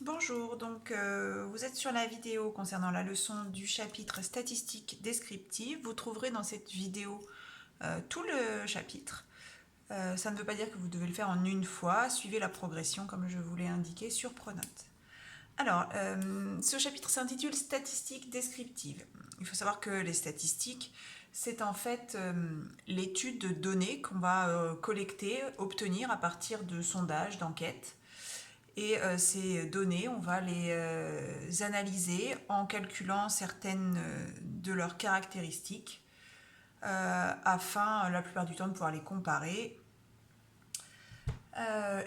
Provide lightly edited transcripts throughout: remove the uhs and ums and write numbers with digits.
Bonjour, donc vous êtes sur la vidéo concernant la leçon du chapitre statistique descriptive. Vous trouverez dans cette vidéo tout le chapitre. Ça ne veut pas dire que vous devez le faire en une fois. Suivez la progression comme je vous l'ai indiqué sur Pronote. Alors, ce chapitre s'intitule Statistiques descriptives. Il faut savoir que les statistiques, c'est en fait l'étude de données qu'on va collecter, obtenir à partir de sondages, d'enquêtes. Et ces données, on va les analyser en calculant certaines de leurs caractéristiques afin, la plupart du temps, de pouvoir les comparer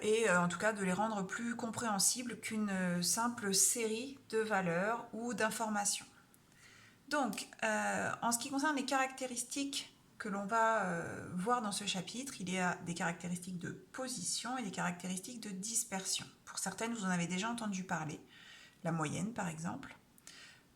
et en tout cas de les rendre plus compréhensibles qu'une simple série de valeurs ou d'informations. Donc, en ce qui concerne les caractéristiques que l'on va voir dans ce chapitre, il y a des caractéristiques de position et des caractéristiques de dispersion. Pour certaines, vous en avez déjà entendu parler, la moyenne par exemple.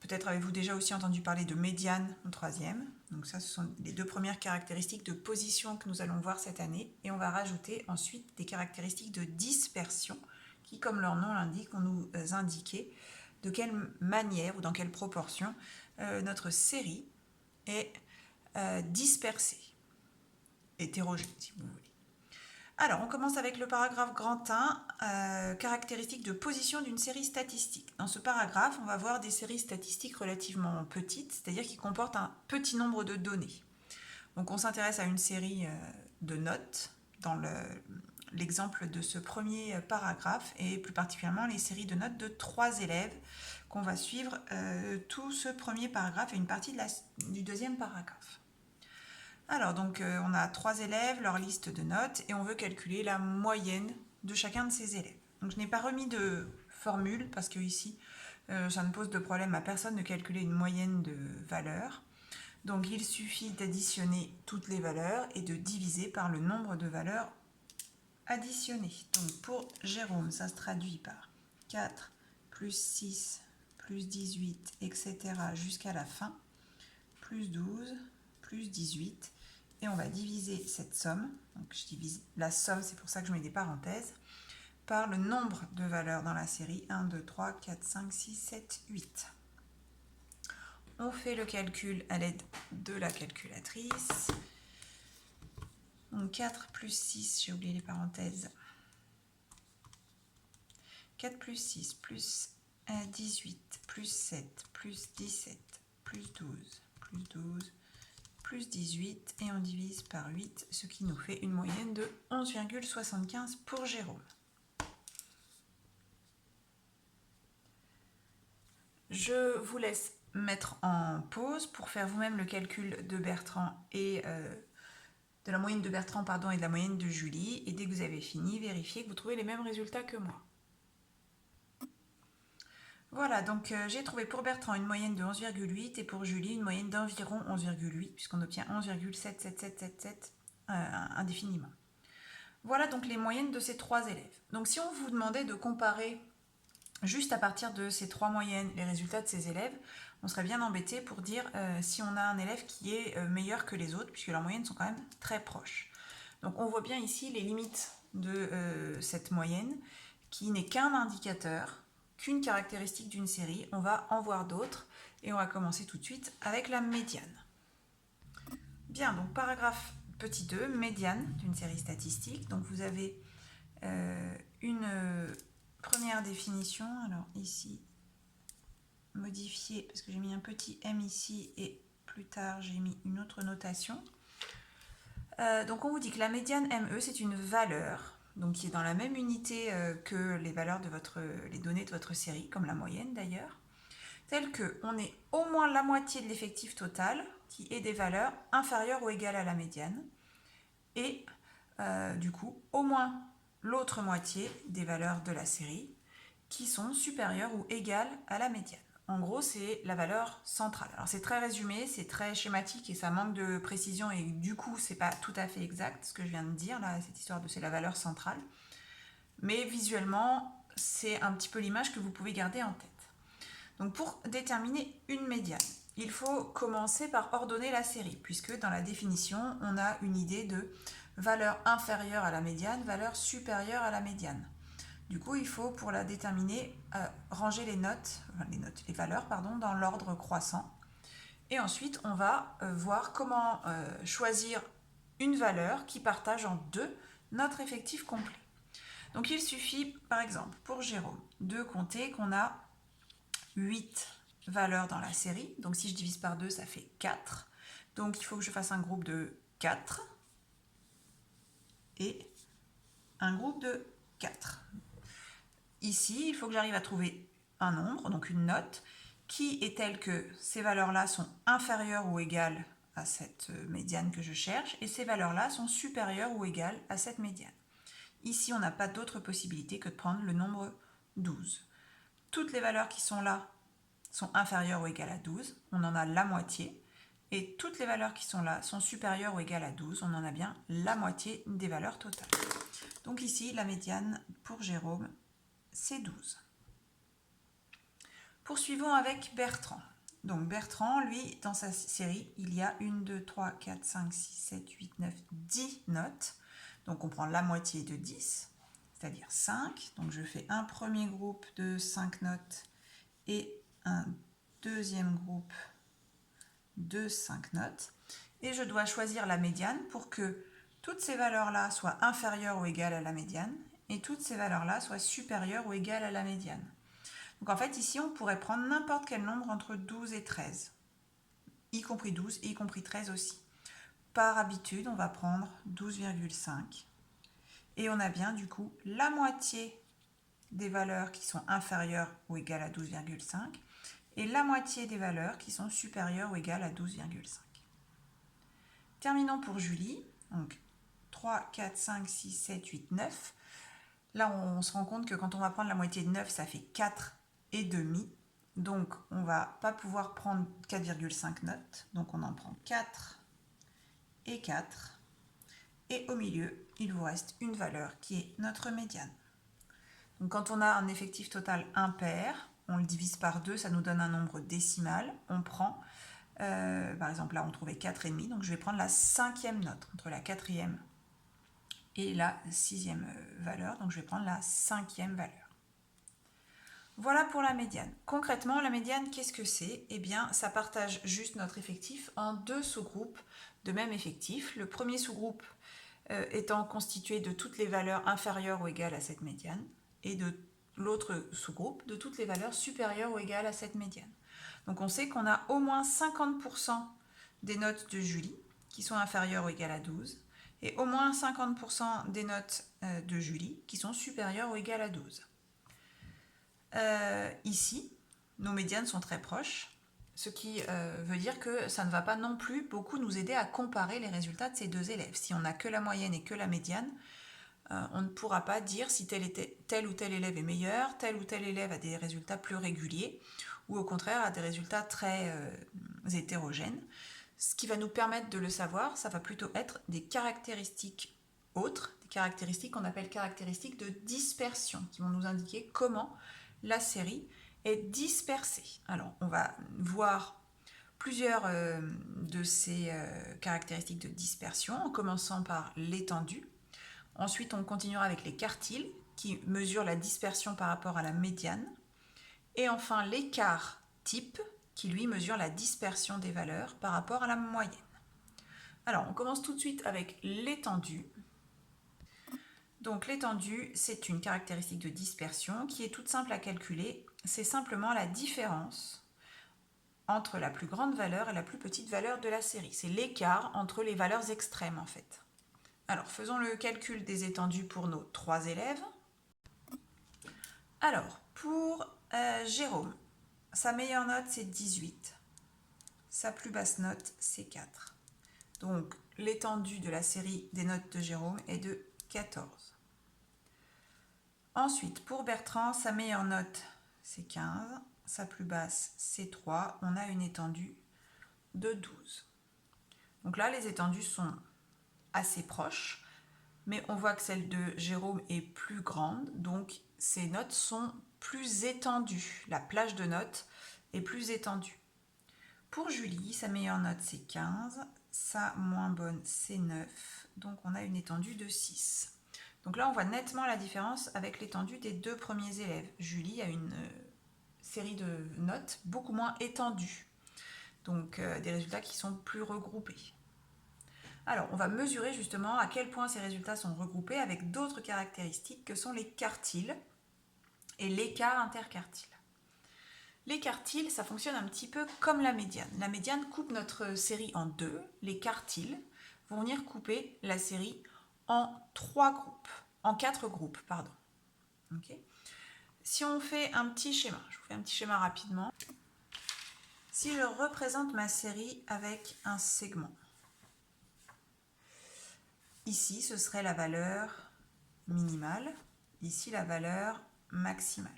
Peut-être avez-vous déjà aussi entendu parler de médiane en troisième. Donc ça, ce sont les deux premières caractéristiques de position que nous allons voir cette année. Et on va rajouter ensuite des caractéristiques de dispersion qui, comme leur nom l'indique, vont nous indiquer de quelle manière ou dans quelle proportion notre série est dispersée, hétérogène si vous voulez. Alors, on commence avec le paragraphe grand 1, caractéristiques de position d'une série statistique. Dans ce paragraphe, on va voir des séries statistiques relativement petites, c'est-à-dire qui comportent un petit nombre de données. Donc, on s'intéresse à une série de notes dans l'exemple de ce premier paragraphe, et plus particulièrement les séries de notes de 3 élèves qu'on va suivre tout ce premier paragraphe et une partie du deuxième paragraphe. Alors, donc, on a 3 élèves, leur liste de notes, et on veut calculer la moyenne de chacun de ces élèves. Donc, je n'ai pas remis de formule, parce que ici, ça ne pose de problème à personne de calculer une moyenne de valeurs. Donc, il suffit d'additionner toutes les valeurs et de diviser par le nombre de valeurs additionnées. Donc, pour Jérôme, ça se traduit par 4 plus 6 plus 18, etc. jusqu'à la fin, plus 12, plus 18. Et on va diviser cette somme, donc je divise la somme, c'est pour ça que je mets des parenthèses, par le nombre de valeurs dans la série 1, 2, 3, 4, 5, 6, 7, 8. On fait le calcul à l'aide de la calculatrice. Donc 4 plus 6, j'ai oublié les parenthèses. 4 plus 6 plus 18 plus 7 plus 17 plus 12 plus 12 plus 18 et on divise par 8, ce qui nous fait une moyenne de 11,75 pour Jérôme. Je vous laisse mettre en pause pour faire vous-même le calcul de Bertrand et de la moyenne de Bertrand et de la moyenne de Julie. Et dès que vous avez fini, vérifiez que vous trouvez les mêmes résultats que moi. Voilà, donc j'ai trouvé pour Bertrand une moyenne de 11,8 et pour Julie une moyenne d'environ 11,8 puisqu'on obtient 11,77777 indéfiniment. Voilà donc les moyennes de ces 3 élèves. Donc si on vous demandait de comparer juste à partir de ces 3 moyennes les résultats de ces élèves, on serait bien embêté pour dire si on a un élève qui est meilleur que les autres puisque leurs moyennes sont quand même très proches. Donc on voit bien ici les limites de cette moyenne qui n'est qu'un indicateur, qu'une caractéristique d'une série. On va en voir d'autres et on va commencer tout de suite avec la médiane. Bien, donc paragraphe petit 2, médiane d'une série statistique. Donc vous avez une première définition. Alors ici, modifier, parce que j'ai mis un petit m ici et plus tard j'ai mis une autre notation. Donc on vous dit que la médiane ME, c'est une valeur donc qui est dans la même unité que les valeurs de les données de votre série, comme la moyenne d'ailleurs, telle qu'on ait au moins la moitié de l'effectif total qui est des valeurs inférieures ou égales à la médiane, et du coup au moins l'autre moitié des valeurs de la série qui sont supérieures ou égales à la médiane. En gros, c'est la valeur centrale. Alors c'est très résumé, c'est très schématique et ça manque de précision et du coup, c'est pas tout à fait exact ce que je viens de dire là, cette histoire de c'est la valeur centrale. Mais visuellement, c'est un petit peu l'image que vous pouvez garder en tête. Donc pour déterminer une médiane, il faut commencer par ordonner la série, puisque dans la définition, on a une idée de valeur inférieure à la médiane, valeur supérieure à la médiane. Du coup, il faut, pour la déterminer, ranger les valeurs, pardon, dans l'ordre croissant. Et ensuite, on va voir comment choisir une valeur qui partage en deux notre effectif complet. Donc, il suffit, par exemple, pour Jérôme, de compter qu'on a 8 valeurs dans la série. Donc, si je divise par 2, ça fait 4. Donc, il faut que je fasse un groupe de 4 et un groupe de 4. Ici, il faut que j'arrive à trouver un nombre, donc une note, qui est telle que ces valeurs-là sont inférieures ou égales à cette médiane que je cherche, et ces valeurs-là sont supérieures ou égales à cette médiane. Ici, on n'a pas d'autre possibilité que de prendre le nombre 12. Toutes les valeurs qui sont là sont inférieures ou égales à 12, on en a la moitié, et toutes les valeurs qui sont là sont supérieures ou égales à 12, on en a bien la moitié des valeurs totales. Donc ici, la médiane pour Jérôme, c'est 12. Poursuivons avec Bertrand. Donc Bertrand, lui, dans sa série, il y a 1, 2, 3, 4, 5, 6, 7, 8, 9, 10 notes. Donc on prend la moitié de 10, c'est-à-dire 5. Donc je fais un premier groupe de 5 notes et un deuxième groupe de 5 notes. Et je dois choisir la médiane pour que toutes ces valeurs-là soient inférieures ou égales à la médiane et toutes ces valeurs-là soient supérieures ou égales à la médiane. Donc en fait, ici, on pourrait prendre n'importe quel nombre entre 12 et 13, y compris 12 et y compris 13 aussi. Par habitude, on va prendre 12,5 et on a bien du coup la moitié des valeurs qui sont inférieures ou égales à 12,5 et la moitié des valeurs qui sont supérieures ou égales à 12,5. Terminons pour Julie. Donc 3, 4, 5, 6, 7, 8, 9. Là, on se rend compte que quand on va prendre la moitié de 9, ça fait 4 et demi. Donc, on ne va pas pouvoir prendre 4,5 notes. Donc, on en prend 4 et 4. Et au milieu, il vous reste une valeur qui est notre médiane. Donc, quand on a un effectif total impair, on le divise par 2, ça nous donne un nombre décimal. On prend, par exemple, là, on trouvait 4,5. Donc, je vais prendre la cinquième note entre la quatrième et la sixième valeur. Donc, je vais prendre la cinquième valeur. Voilà pour la médiane. Concrètement, la médiane, qu'est-ce que c'est? Eh bien, ça partage juste notre effectif en deux sous-groupes de même effectif. Le premier sous-groupe étant constitué de toutes les valeurs inférieures ou égales à cette médiane et de l'autre sous-groupe de toutes les valeurs supérieures ou égales à cette médiane. Donc, on sait qu'on a au moins 50% des notes de Julie qui sont inférieures ou égales à 12 et au moins 50% des notes de Julie qui sont supérieures ou égales à 12. Ici, nos médianes sont très proches, ce qui veut dire que ça ne va pas non plus beaucoup nous aider à comparer les résultats de ces deux élèves. Si on n'a que la moyenne et que la médiane, on ne pourra pas dire si tel ou tel élève est meilleur, tel ou tel élève a des résultats plus réguliers, ou au contraire a des résultats très hétérogènes. Ce qui va nous permettre de le savoir, ça va plutôt être des caractéristiques autres, des caractéristiques qu'on appelle caractéristiques de dispersion, qui vont nous indiquer comment la série est dispersée. Alors, on va voir plusieurs de ces caractéristiques de dispersion, en commençant par l'étendue. Ensuite, on continuera avec les quartiles, qui mesurent la dispersion par rapport à la médiane. Et enfin, l'écart type, qui lui mesure la dispersion des valeurs par rapport à la moyenne. Alors, on commence tout de suite avec l'étendue. Donc l'étendue, c'est une caractéristique de dispersion qui est toute simple à calculer. C'est simplement la différence entre la plus grande valeur et la plus petite valeur de la série. C'est l'écart entre les valeurs extrêmes en fait. Alors faisons le calcul des étendues pour nos 3 élèves. Alors pour Jérôme, sa meilleure note c'est 18. Sa plus basse note c'est 4. Donc l'étendue de la série des notes de Jérôme est de 14. Ensuite, pour Bertrand, sa meilleure note, c'est 15. Sa plus basse, c'est 3. On a une étendue de 12. Donc là, les étendues sont assez proches, mais on voit que celle de Jérôme est plus grande, donc ces notes sont plus étendues. La plage de notes est plus étendue. Pour Julie, sa meilleure note, c'est 15. Sa moins bonne, c'est 9. Donc on a une étendue de 6. Donc là, on voit nettement la différence avec l'étendue des deux premiers élèves. Julie a une série de notes beaucoup moins étendue. Donc des résultats qui sont plus regroupés. Alors, on va mesurer justement à quel point ces résultats sont regroupés avec d'autres caractéristiques que sont les quartiles et l'écart interquartile. Les quartiles, ça fonctionne un petit peu comme la médiane. La médiane coupe notre série en deux. Les quartiles vont venir couper la série en quatre groupes, pardon. Okay. Si on fait un petit schéma, je vous fais un petit schéma rapidement. Si je représente ma série avec un segment, ici ce serait la valeur minimale, ici la valeur maximale.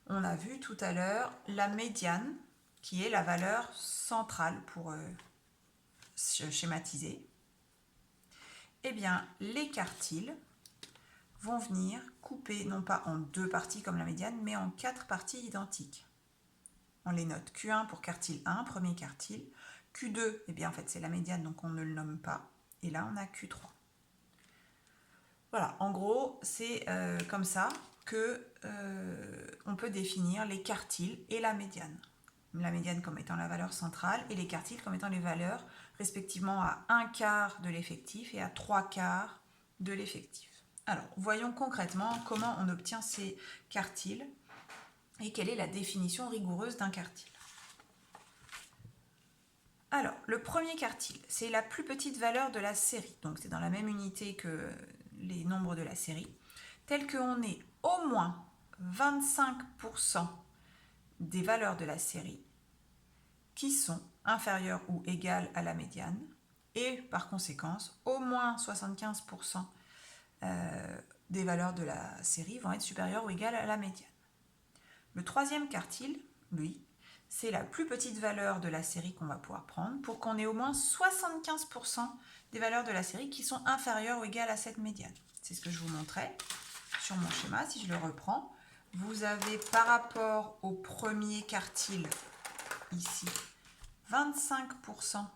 On a vu tout à l'heure la médiane, qui est la valeur centrale pour schématiser. Eh bien, les quartiles vont venir couper, non pas en deux parties comme la médiane, mais en quatre parties identiques. On les note Q1 pour quartile 1, premier quartile. Q2, eh bien en fait c'est la médiane, donc on ne le nomme pas. Et là, on a Q3. Voilà, en gros, c'est comme ça que on peut définir les quartiles et la médiane. La médiane comme étant la valeur centrale et les quartiles comme étant les valeurs respectivement à 1/4 de l'effectif et à 3/4 de l'effectif. Alors, voyons concrètement comment on obtient ces quartiles et quelle est la définition rigoureuse d'un quartile. Alors, le premier quartile, c'est la plus petite valeur de la série. Donc, c'est dans la même unité que les nombres de la série. Tel qu'on ait au moins 25% des valeurs de la série qui sont inférieures ou égales à la médiane. Et par conséquence, au moins 75% des valeurs de la série vont être supérieures ou égales à la médiane. Le troisième quartile, lui, c'est la plus petite valeur de la série qu'on va pouvoir prendre pour qu'on ait au moins 75% des valeurs de la série qui sont inférieures ou égales à cette médiane. C'est ce que je vous montrais sur mon schéma. Si je le reprends, vous avez par rapport au premier quartile, ici, 25%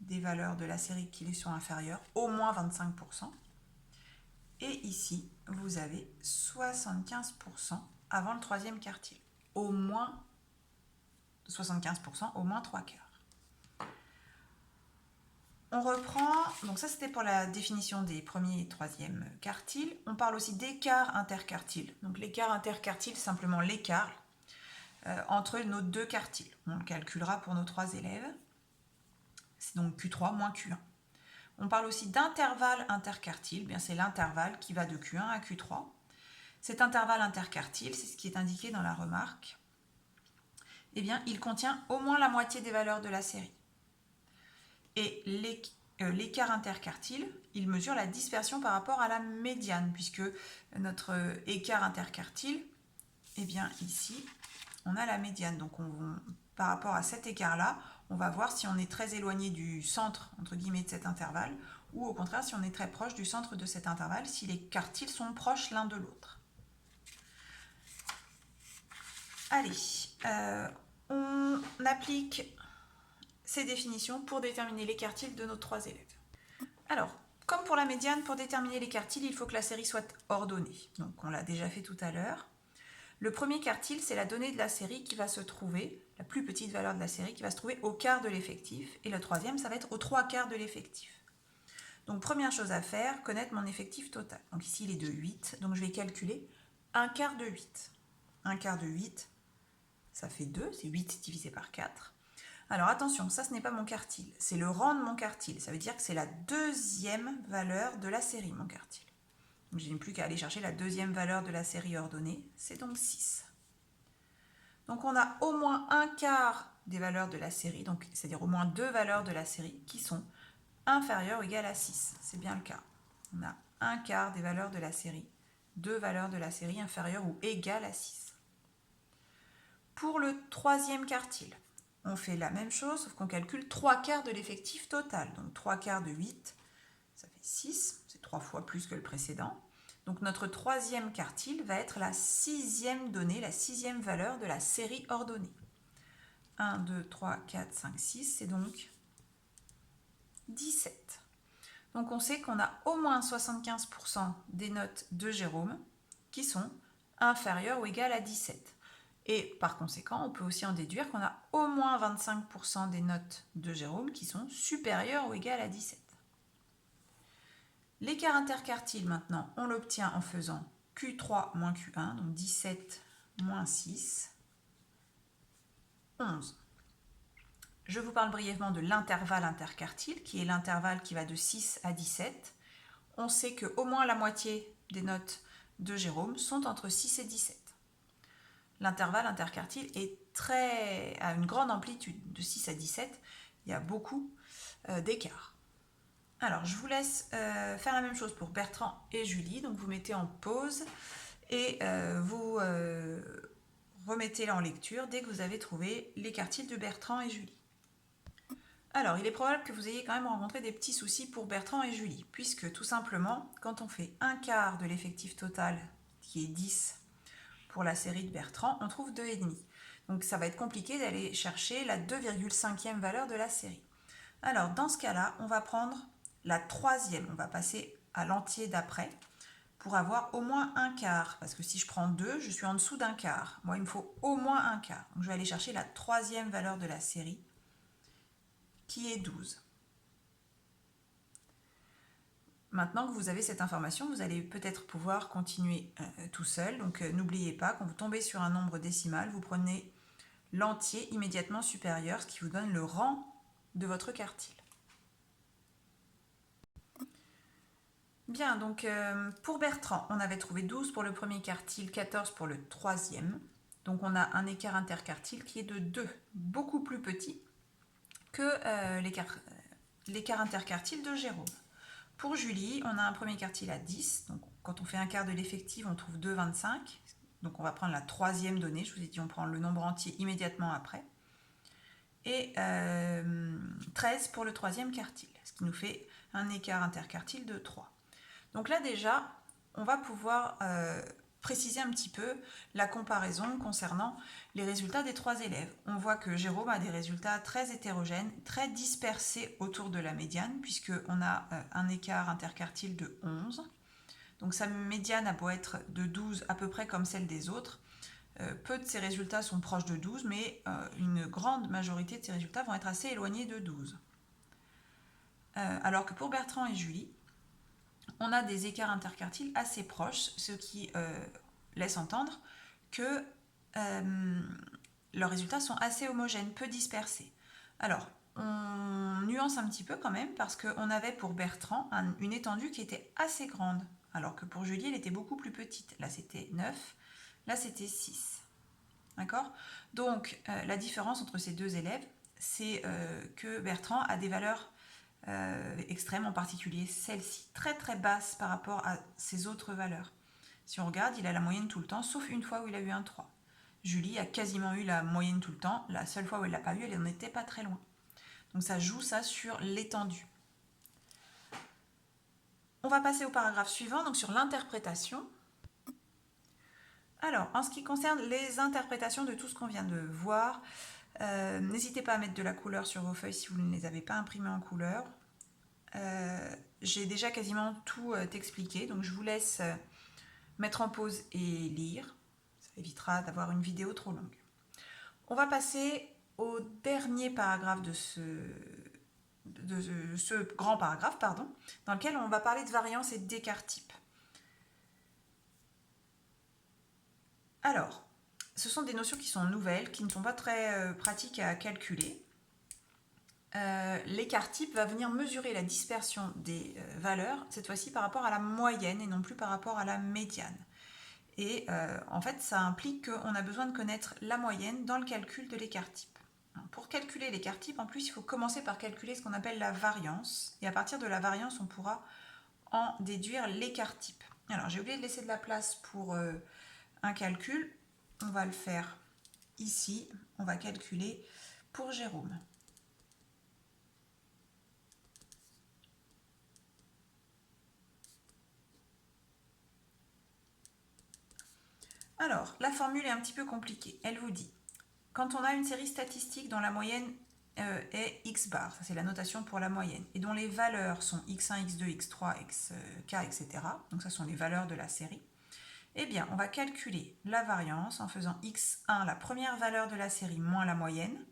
des valeurs de la série qui lui sont inférieures, au moins 25%. Et ici, vous avez 75% avant le troisième quartile. Au moins 75%, au moins 3/4. On reprend, donc ça c'était pour la définition des premiers et troisième quartiles. On parle aussi d'écart interquartile. Donc l'écart interquartile, simplement l'écart entre nos deux quartiles. On le calculera pour nos 3 élèves. C'est donc Q3 moins Q1. On parle aussi d'intervalle interquartile. Bien, c'est l'intervalle qui va de Q1 à Q3. Cet intervalle interquartile, c'est ce qui est indiqué dans la remarque. Eh bien, il contient au moins la moitié des valeurs de la série. Et l'écart interquartile, il mesure la dispersion par rapport à la médiane, puisque notre écart interquartile, eh bien ici, on a la médiane. Donc, par rapport à cet écart-là, on va voir si on est très éloigné du centre, entre guillemets, de cet intervalle, ou au contraire, si on est très proche du centre de cet intervalle, si les quartiles sont proches l'un de l'autre. Allez, on applique ces définitions pour déterminer les quartiles de nos 3 élèves. Alors, comme pour la médiane, pour déterminer les quartiles, il faut que la série soit ordonnée. Donc, on l'a déjà fait tout à l'heure. Le premier quartile, c'est la donnée de la série qui va se trouver, la plus petite valeur de la série, qui va se trouver au quart de l'effectif. Et le troisième, ça va être aux 3/4 de l'effectif. Donc, première chose à faire, connaître mon effectif total. Donc ici, il est de 8. Donc, je vais calculer 1/4 de 8. 1/4 de 8, ça fait 2. C'est 8 divisé par 4. Alors, attention, ça, ce n'est pas mon quartile. C'est le rang de mon quartile. Ça veut dire que c'est la deuxième valeur de la série, mon quartile. Donc, je n'ai plus qu'à aller chercher la deuxième valeur de la série ordonnée. C'est donc 6. Donc, on a au moins 1/4 des valeurs de la série, donc c'est-à-dire au moins 2 valeurs de la série qui sont inférieures ou égales à 6. C'est bien le cas. On a 1/4 des valeurs de la série, 2 valeurs de la série inférieures ou égales à 6. Pour le troisième quartile, on fait la même chose, sauf qu'on calcule 3/4 de l'effectif total. Donc 3/4 de 8, ça fait 6, c'est 3 fois plus que le précédent. Donc notre troisième quartile va être la sixième donnée, la sixième valeur de la série ordonnée. 1, 2, 3, 4, 5, 6, c'est donc 17. Donc on sait qu'on a au moins 75% des notes de Jérôme qui sont inférieures ou égales à 17. Et par conséquent, on peut aussi en déduire qu'on a au moins 25% des notes de Jérôme qui sont supérieures ou égales à 17. L'écart interquartile maintenant, on l'obtient en faisant Q3 moins Q1, donc 17 moins 6, 11. Je vous parle brièvement de l'intervalle interquartile, qui est l'intervalle qui va de 6 à 17. On sait qu'au moins la moitié des notes de Jérôme sont entre 6 et 17. L'intervalle interquartile a une grande amplitude, de 6 à 17. Il y a beaucoup d'écart. Alors, je vous laisse faire la même chose pour Bertrand et Julie. Donc, vous mettez en pause et vous remettez en lecture dès que vous avez trouvé les quartiles de Bertrand et Julie. Alors, il est probable que vous ayez quand même rencontré des petits soucis pour Bertrand et Julie, puisque tout simplement, quand on fait un quart de l'effectif total, qui est 10 pour la série de Bertrand, on trouve 2,5. Donc, ça va être compliqué d'aller chercher la 2,5e valeur de la série. Alors, dans ce cas-là, on va prendre la troisième. On va passer à l'entier d'après pour avoir au moins un quart. Parce que si je prends 2, je suis en dessous d'un quart. Moi, il me faut au moins un quart. Donc, je vais aller chercher la troisième valeur de la série, qui est 12. Maintenant que vous avez cette information, vous allez peut-être pouvoir continuer tout seul. Donc, n'oubliez pas, quand vous tombez sur un nombre décimal, vous prenez l'entier immédiatement supérieur, ce qui vous donne le rang de votre quartile. Bien, donc pour Bertrand, on avait trouvé 12 pour le premier quartile, 14 pour le troisième. Donc on a un écart interquartile qui est de 2, beaucoup plus petit que l'écart interquartile de Jérôme. Pour Julie, on a un premier quartile à 10. Donc quand on fait un quart de l'effectif, on trouve 2,25. Donc on va prendre la troisième donnée. Je vous ai dit, on prend le nombre entier immédiatement après. Et 13 pour le troisième quartile, ce qui nous fait un écart interquartile de 3. Donc là déjà, on va pouvoir préciser un petit peu la comparaison concernant les résultats des trois élèves. On voit que Jérôme a des résultats très hétérogènes, très dispersés autour de la médiane, puisqu'on a un écart interquartile de 11. Donc sa médiane a beau être de 12 à peu près comme celle des autres. Peu de ces résultats sont proches de 12, mais une grande majorité de ces résultats vont être assez éloignés de 12. Alors que pour Bertrand et Julie, on a des écarts interquartiles assez proches, ce qui laisse entendre que leurs résultats sont assez homogènes, peu dispersés. Alors, on nuance un petit peu quand même, parce qu'on avait pour Bertrand une étendue qui était assez grande, alors que pour Julie, elle était beaucoup plus petite. Là, c'était 9, là, c'était 6. D'accord ? Donc, la différence entre ces deux élèves, c'est que Bertrand a des valeurs extrêmes, en particulier celle-ci, très très basse par rapport à ses autres valeurs. Si on regarde, il a la moyenne tout le temps, sauf une fois où il a eu un 3. Julie a quasiment eu la moyenne tout le temps, la seule fois où elle ne l'a pas eu, elle n'en était pas très loin. Donc ça joue ça sur l'étendue. On va passer au paragraphe suivant, donc sur l'interprétation. Alors, en ce qui concerne les interprétations de tout ce qu'on vient de voir, n'hésitez pas à mettre de la couleur sur vos feuilles si vous ne les avez pas imprimées en couleur. J'ai déjà quasiment tout expliqué, donc je vous laisse mettre en pause et lire. Ça évitera d'avoir une vidéo trop longue. On va passer au dernier paragraphe de ce grand paragraphe, dans lequel on va parler de variance et d'écart type. Alors, ce sont des notions qui sont nouvelles, qui ne sont pas très pratiques à calculer. L'écart type va venir mesurer la dispersion des valeurs, cette fois-ci par rapport à la moyenne et non plus par rapport à la médiane. Et en fait, ça implique qu'on a besoin de connaître la moyenne dans le calcul de l'écart type. Pour calculer l'écart type, en plus, il faut commencer par calculer ce qu'on appelle la variance. Et à partir de la variance, on pourra en déduire l'écart type. Alors, j'ai oublié de laisser de la place pour un calcul. On va le faire ici. On va calculer pour Jérôme. Alors, la formule est un petit peu compliquée. Elle vous dit, quand on a une série statistique dont la moyenne est x bar, ça c'est la notation pour la moyenne, et dont les valeurs sont x1, x2, x3, xk, etc. Donc ça sont les valeurs de la série. Eh bien, on va calculer la variance en faisant x1, la première valeur de la série, moins la moyenne,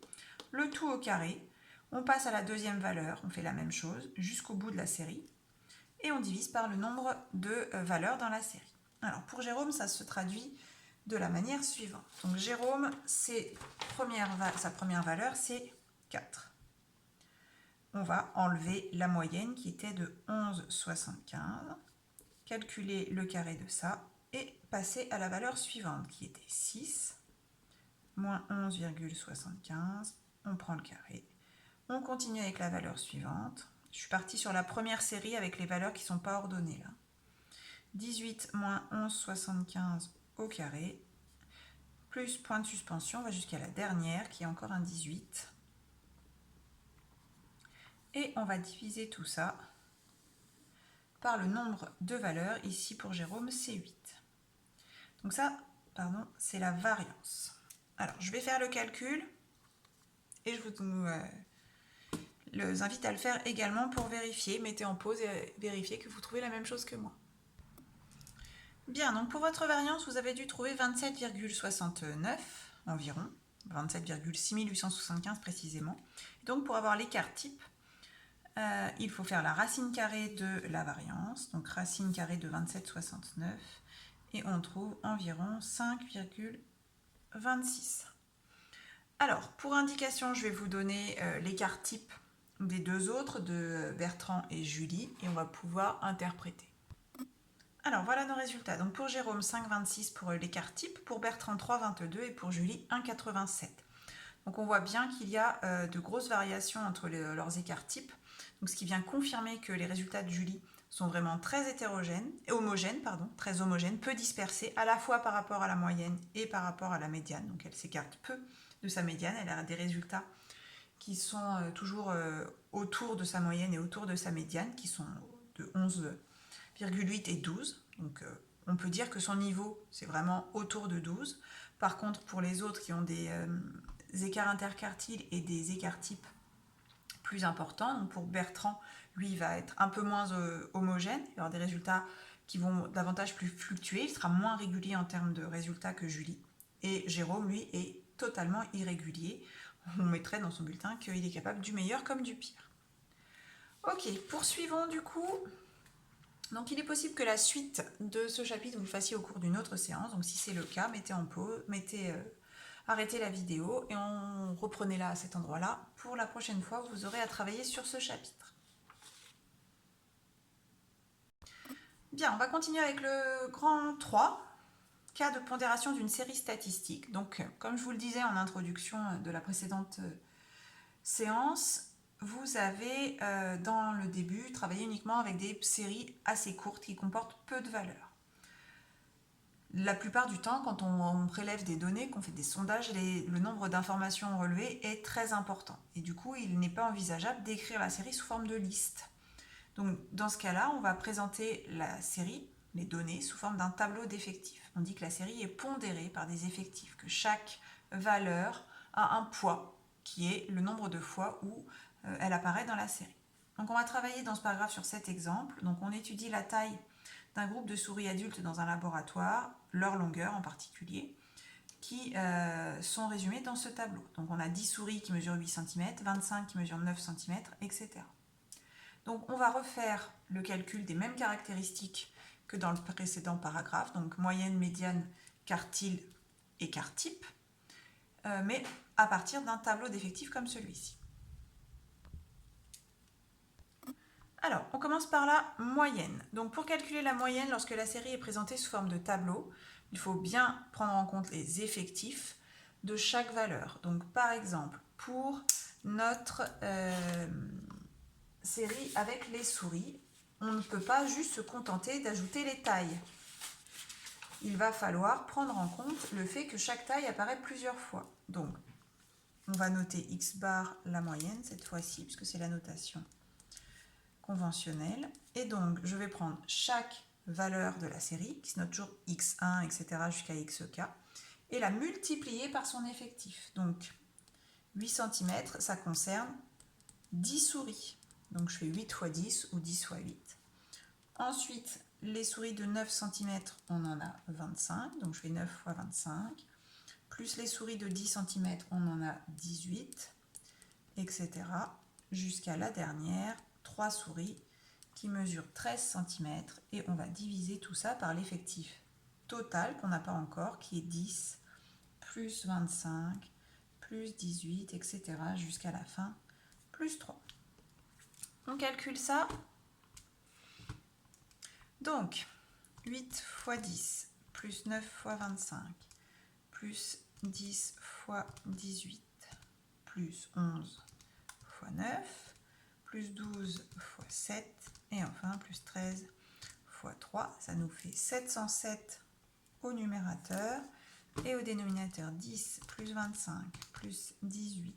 le tout au carré. On passe à la deuxième valeur, on fait la même chose jusqu'au bout de la série, et on divise par le nombre de valeurs dans la série. Alors pour Jérôme, ça se traduit de la manière suivante. Donc Jérôme, sa première valeur, c'est 4. On va enlever la moyenne qui était de 11,75, calculer le carré de ça, et passer à la valeur suivante qui était 6, moins 11,75, on prend le carré. On continue avec la valeur suivante. Je suis partie sur la première série avec les valeurs qui ne sont pas ordonnées là. 18 moins 11,75 au carré, plus point de suspension, on va jusqu'à la dernière qui est encore un 18. Et on va diviser tout ça par le nombre de valeurs. Ici pour Jérôme, c'est 8. Donc ça, c'est la variance. Alors, je vais faire le calcul et je vous invite à le faire également pour vérifier. Mettez en pause et vérifiez que vous trouvez la même chose que moi. Bien, donc pour votre variance, vous avez dû trouver 27,69 environ, 27,6875 précisément. Donc pour avoir l'écart type, il faut faire la racine carrée de la variance, donc racine carrée de 27,69, et on trouve environ 5,26. Alors, pour indication, je vais vous donner l'écart type des deux autres, de Bertrand et Julie, et on va pouvoir interpréter. Alors, voilà nos résultats. Donc, pour Jérôme, 5,26 pour l'écart type, pour Bertrand, 3,22 et pour Julie, 1,87. Donc, on voit bien qu'il y a de grosses variations entre leurs écarts types, donc, ce qui vient confirmer que les résultats de Julie sont vraiment très très homogènes, peu dispersés, à la fois par rapport à la moyenne et par rapport à la médiane. Donc, elle s'écarte peu de sa médiane, elle a des résultats qui sont toujours autour de sa moyenne et autour de sa médiane, qui sont de 11,8 et 12. Donc on peut dire que son niveau, c'est vraiment autour de 12. Par contre, pour les autres qui ont des écarts interquartiles et des écarts types plus importants, donc pour Bertrand, lui, il va être un peu moins homogène, il va avoir des résultats qui vont davantage plus fluctuer, il sera moins régulier en termes de résultats que Julie. Et Jérôme, lui, est totalement irrégulier. On mettrait dans son bulletin qu'il est capable du meilleur comme du pire. Ok, poursuivons du coup. Donc il est possible que la suite de ce chapitre vous le fassiez au cours d'une autre séance. Donc si c'est le cas, mettez en pause, arrêtez la vidéo et on reprenez là à cet endroit-là. Pour la prochaine fois, vous aurez à travailler sur ce chapitre. Bien, on va continuer avec le grand 3. Cas de pondération d'une série statistique. Donc, comme je vous le disais en introduction de la précédente séance, vous avez dans le début travaillé uniquement avec des séries assez courtes qui comportent peu de valeurs. La plupart du temps, quand on prélève des données, qu'on fait des sondages, le nombre d'informations relevées est très important. Et du coup, il n'est pas envisageable d'écrire la série sous forme de liste. Donc, dans ce cas-là, on va présenter la série, les données, sous forme d'un tableau d'effectifs. On dit que la série est pondérée par des effectifs, que chaque valeur a un poids, qui est le nombre de fois où elle apparaît dans la série. Donc on va travailler dans ce paragraphe sur cet exemple. Donc on étudie la taille d'un groupe de souris adultes dans un laboratoire, leur longueur en particulier, qui sont résumées dans ce tableau. Donc on a 10 souris qui mesurent 8 cm, 25 qui mesurent 9 cm, etc. Donc on va refaire le calcul des mêmes caractéristiques que dans le précédent paragraphe, donc moyenne, médiane, quartile et quart type, mais à partir d'un tableau d'effectifs comme celui-ci. Alors, on commence par la moyenne. Donc pour calculer la moyenne, lorsque la série est présentée sous forme de tableau, il faut bien prendre en compte les effectifs de chaque valeur. Donc par exemple, pour notre série avec les souris, on ne peut pas juste se contenter d'ajouter les tailles. Il va falloir prendre en compte le fait que chaque taille apparaît plusieurs fois. Donc, on va noter x bar la moyenne cette fois-ci, puisque c'est la notation conventionnelle. Et donc, je vais prendre chaque valeur de la série, qui se note toujours x1, etc. jusqu'à xk, et la multiplier par son effectif. Donc, 8 cm, ça concerne 10 souris. Donc je fais 8 fois 10 ou 10 fois 8. Ensuite, les souris de 9 cm, on en a 25. Donc je fais 9 fois 25. Plus les souris de 10 cm, on en a 18, etc. Jusqu'à la dernière, 3 souris qui mesurent 13 cm. Et on va diviser tout ça par l'effectif total qu'on n'a pas encore, qui est 10, plus 25, plus 18, etc. jusqu'à la fin, plus 3. On calcule ça. Donc, 8 fois 10, plus 9 fois 25, plus 10 fois 18, plus 11 fois 9, plus 12 fois 7, et enfin plus 13 fois 3. Ça nous fait 707 au numérateur. Et au dénominateur, 10 plus 25 plus 18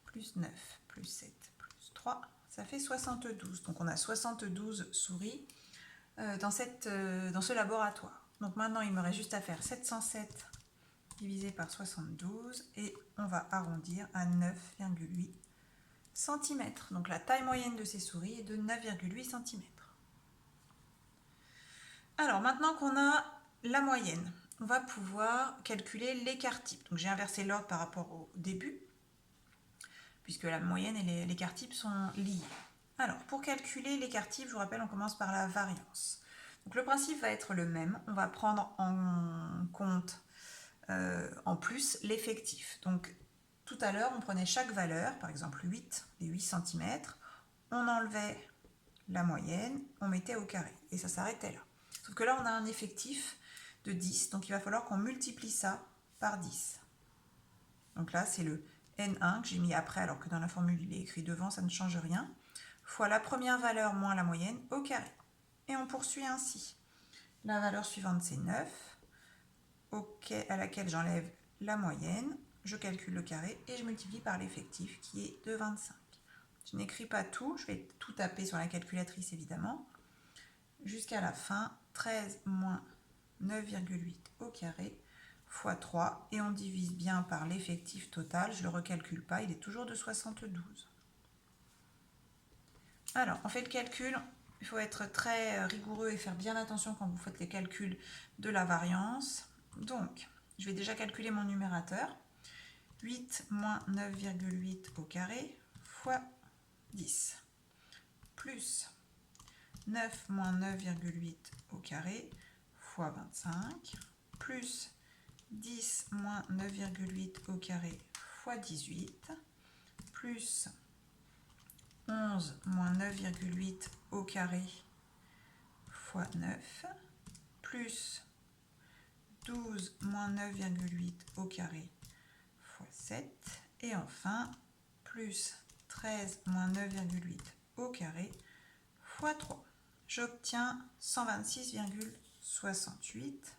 plus 9 plus 7 plus 3, ça fait 72. Donc on a 72 souris dans ce laboratoire. Donc maintenant, il me reste juste à faire 707 divisé par 72 et on va arrondir à 9,8 cm. Donc la taille moyenne de ces souris est de 9,8 cm. Alors maintenant qu'on a la moyenne, on va pouvoir calculer l'écart type. Donc j'ai inversé l'ordre par rapport au début, puisque la moyenne et l'écart type sont liés. Alors pour calculer l'écart type, je vous rappelle, on commence par la variance. Donc le principe va être le même, on va prendre en compte en plus l'effectif. Donc tout à l'heure, on prenait chaque valeur, par exemple 8, les 8 cm, on enlevait la moyenne, on mettait au carré, et ça s'arrêtait là. Sauf que là, on a un effectif de 10, donc il va falloir qu'on multiplie ça par 10. Donc là, c'est le N1 que j'ai mis après, alors que dans la formule, il est écrit devant, ça ne change rien, fois la première valeur moins la moyenne au carré. Et on poursuit ainsi. La valeur suivante, c'est 9, à laquelle j'enlève la moyenne, je calcule le carré et je multiplie par l'effectif qui est de 25. Je n'écris pas tout, je vais tout taper sur la calculatrice évidemment. Jusqu'à la fin, 13 moins 9,8 au carré fois 3 et on divise bien par l'effectif total, je ne le recalcule pas, il est toujours de 72. Alors, on fait le calcul, il faut être très rigoureux et faire bien attention quand vous faites les calculs de la variance. Donc, je vais déjà calculer mon numérateur. 8 moins 9,8 au carré fois 10 plus 9 moins 9,8 au carré fois 25 plus 10 moins 9,8 au carré fois 18 plus 11 moins 9,8 au carré fois 9 plus 12 moins 9,8 au carré fois 7 et enfin plus 13 moins 9,8 au carré fois 3. J'obtiens 126,68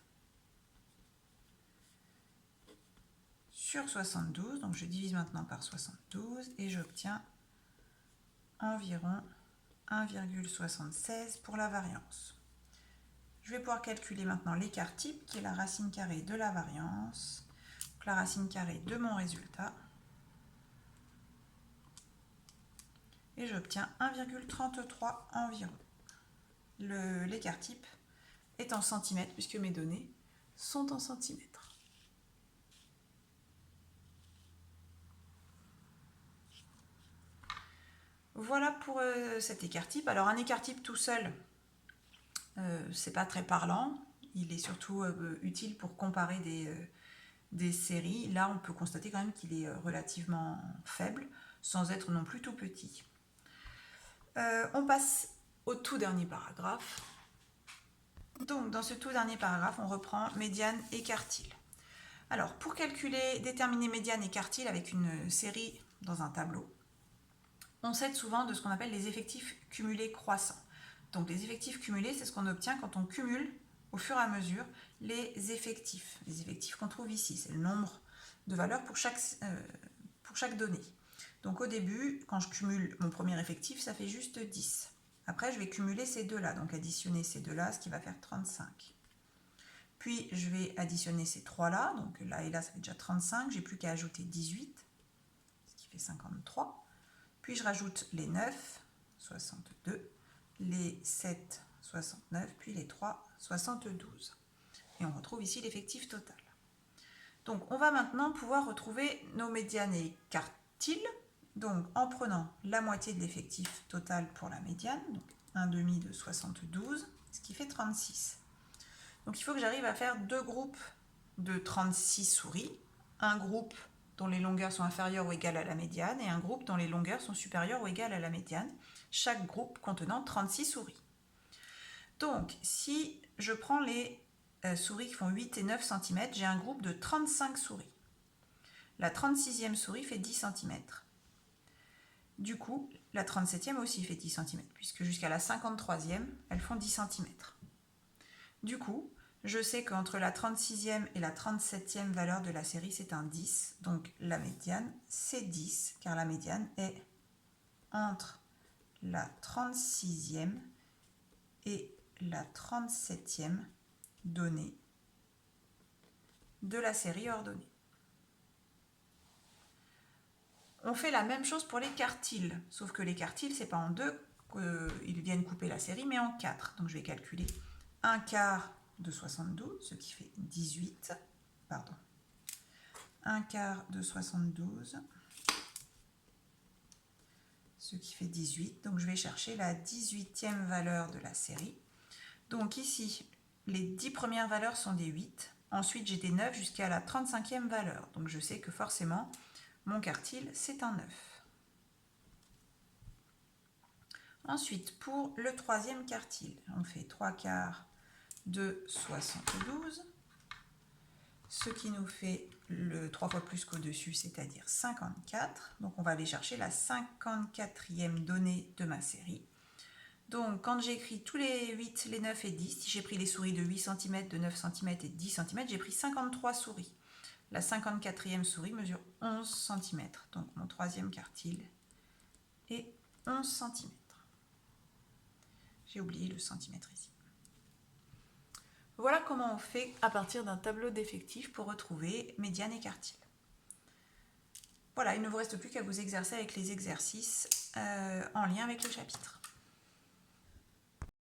sur 72, donc je divise maintenant par 72 et j'obtiens environ 1,76 pour la variance. Je vais pouvoir calculer maintenant l'écart type qui est la racine carrée de la variance, donc la racine carrée de mon résultat. Et j'obtiens 1,33 environ. L'écart type est en centimètres puisque mes données sont en centimètres. Voilà pour cet écart type. Alors un écart type tout seul, c'est pas très parlant. Il est surtout utile pour comparer des séries. Là, on peut constater quand même qu'il est relativement faible, sans être non plus tout petit. On passe au tout dernier paragraphe. Donc, dans ce tout dernier paragraphe, on reprend médiane et quartile. Alors, pour déterminer médiane et quartile avec une série dans un tableau, on s'aide souvent de ce qu'on appelle les effectifs cumulés croissants. Donc, les effectifs cumulés, c'est ce qu'on obtient quand on cumule au fur et à mesure les effectifs. Les effectifs qu'on trouve ici, c'est le nombre de valeurs pour chaque donnée. Donc, au début, quand je cumule mon premier effectif, ça fait juste 10. Après, je vais cumuler ces deux-là, donc additionner ces deux-là, ce qui va faire 35. Puis, je vais additionner ces trois-là, donc là et là, ça fait déjà 35. J'ai plus qu'à ajouter 18. fait 53. Puis je rajoute les 9, 62, les 7, 69, puis les 3, 72. Et on retrouve ici l'effectif total. Donc on va maintenant pouvoir retrouver nos médianes et quartiles. Donc en prenant la moitié de l'effectif total pour la médiane, donc 1 demi de 72, ce qui fait 36. Donc il faut que j'arrive à faire deux groupes de 36 souris, un groupe dont les longueurs sont inférieures ou égales à la médiane et un groupe dont les longueurs sont supérieures ou égales à la médiane, chaque groupe contenant 36 souris. Donc si je prends les souris qui font 8 et 9 cm, j'ai un groupe de 35 souris. La 36e souris fait 10 cm. Du coup, la 37e aussi fait 10 cm, puisque jusqu'à la 53e, elles font 10 cm. Du coup, je sais qu'entre la 36e et la 37e valeur de la série, c'est un 10. Donc la médiane, c'est 10, car la médiane est entre la 36e et la 37e donnée de la série ordonnée. On fait la même chose pour les quartiles, sauf que les quartiles, c'est pas en 2 qu'ils viennent couper la série, mais en 4. Donc je vais calculer 1 quart de 72, ce qui fait 18. Pardon. 1 quart de 72, ce qui fait 18. Donc je vais chercher la 18e valeur de la série. Donc ici, les 10 premières valeurs sont des 8. Ensuite, j'ai des 9 jusqu'à la 35e valeur. Donc je sais que forcément, mon quartile, c'est un 9. Ensuite, pour le troisième quartile, on fait 3 quarts de 72, ce qui nous fait le 3 fois plus qu'au-dessus, c'est-à-dire 54. Donc on va aller chercher la 54e donnée de ma série. Donc quand j'écris tous les 8, les 9 et 10, si j'ai pris les souris de 8 cm, de 9 cm et de 10 cm, j'ai pris 53 souris. La 54e souris mesure 11 cm. Donc mon troisième quartile est 11 cm. J'ai oublié le centimètre ici. Voilà comment on fait à partir d'un tableau d'effectifs pour retrouver médiane et quartile. Voilà, il ne vous reste plus qu'à vous exercer avec les exercices en lien avec le chapitre.